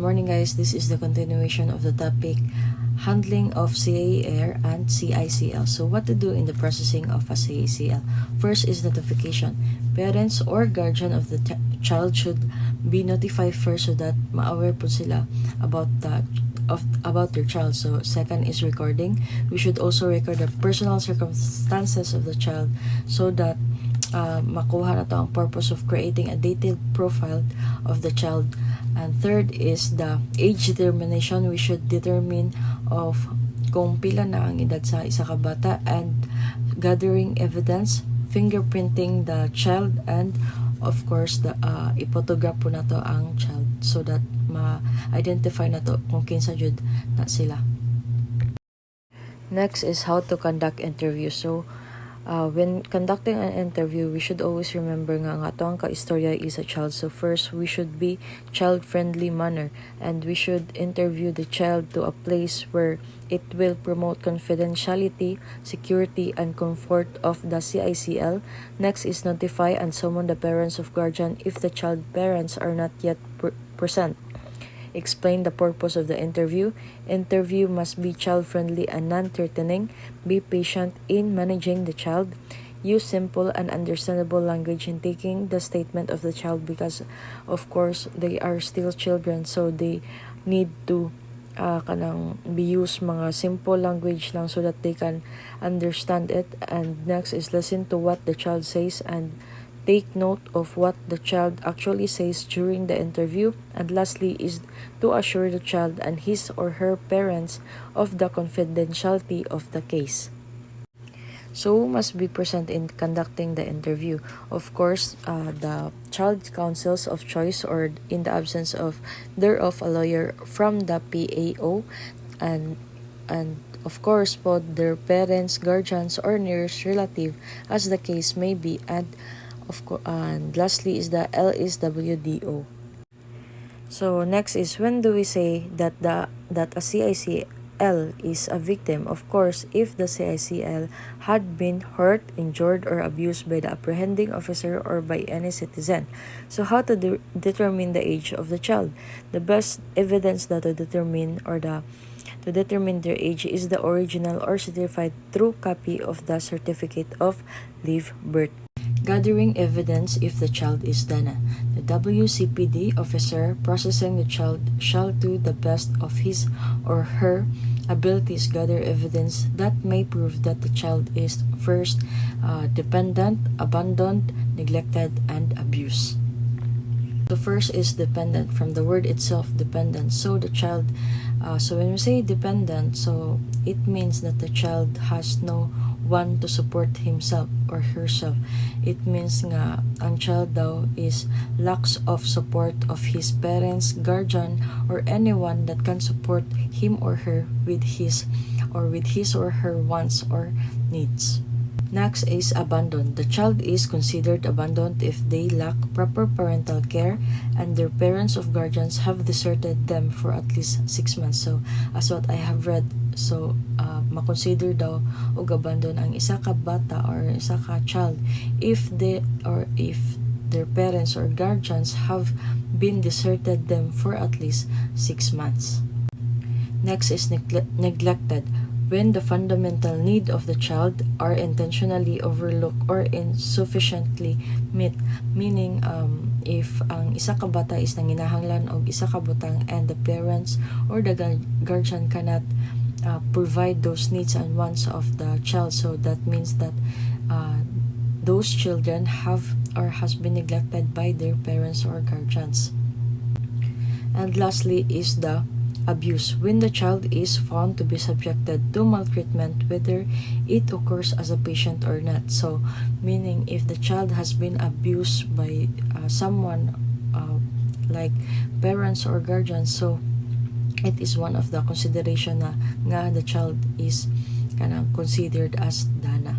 Morning guys, this is the continuation of the topic handling of CAR and CICL. So what to do in the processing of a CICL? First is notification. Parents or guardian of the child should be notified first so that ma-aware po sila about their child. So second is recording. We should also record the personal circumstances of the child so that makuha na to ang purpose of creating a detailed profile of the child. And third is the age determination. We should determine of kung pila na ang edad sa isa ka bata, and gathering evidence, fingerprinting the child, and of course the iphotograph po na to ang child so that ma-identify na to kung kinsa jud na sila. Next is how to conduct interview. So when conducting an interview, we should always remember nga ato ang kaistorya is a child. So first, we should be child-friendly manner, and we should interview the child to a place where it will promote confidentiality, security, and comfort of the CICL. Next is notify and summon the parents of guardian if the child parents are not yet present. Explain the purpose of the interview. Interview must be child-friendly and non-threatening. Be patient in managing the child. Use simple and understandable language in taking the statement of the child because, of course, they are still children, so they need to be use mga simple language lang so that they can understand it. And next is listen to what the child says and take note of what the child actually says during the interview. And lastly is to assure the child and his or her parents of the confidentiality of the case. So who must be present in conducting the interview? Of course, the child counsels of choice, or in the absence of thereof, a lawyer from the PAO, and of course both their parents, guardians, or nearest relative as the case may be, and lastly is the LSWDO. So next is when do we say that a CICL is a victim? Of course, if the CICL had been hurt, injured, or abused by the apprehending officer or by any citizen. So how to determine the age of the child? The best evidence that to determine their age is the original or certified true copy of the certificate of live birth. Gathering evidence if the child is Dana. The WCPD officer processing the child shall do the best of his or her abilities gather evidence that may prove that the child is first dependent, abandoned, neglected, and abused. The first is dependent, from the word itself, dependent. So the child, so when we say dependent, so it means that the child has no one to support himself or herself. It means nga ang child daw is lacks of support of his parents, guardian, or anyone that can support him or her with his or her wants or needs. Next is abandoned. The child is considered abandoned if they lack proper parental care and their parents or guardians have deserted them for at least 6 months. So as what I have read, so makonsider daw og abandon ang isa ka bata or isa ka child if their parents or guardians have been deserted them for at least 6 months. Next is neglected. When the fundamental need of the child are intentionally overlooked or insufficiently met, meaning if ang isa ka bata is nanginahanglan og isa ka butang and the parents or the guardian cannot provide those needs and wants of the child, so that means that those children has been neglected by their parents or guardians. And lastly is the abuse. When the child is found to be subjected to maltreatment, whether it occurs as a patient or not. So meaning if the child has been abused by someone like parents or guardians, so it is one of the consideration na nga the child is considered as Dana.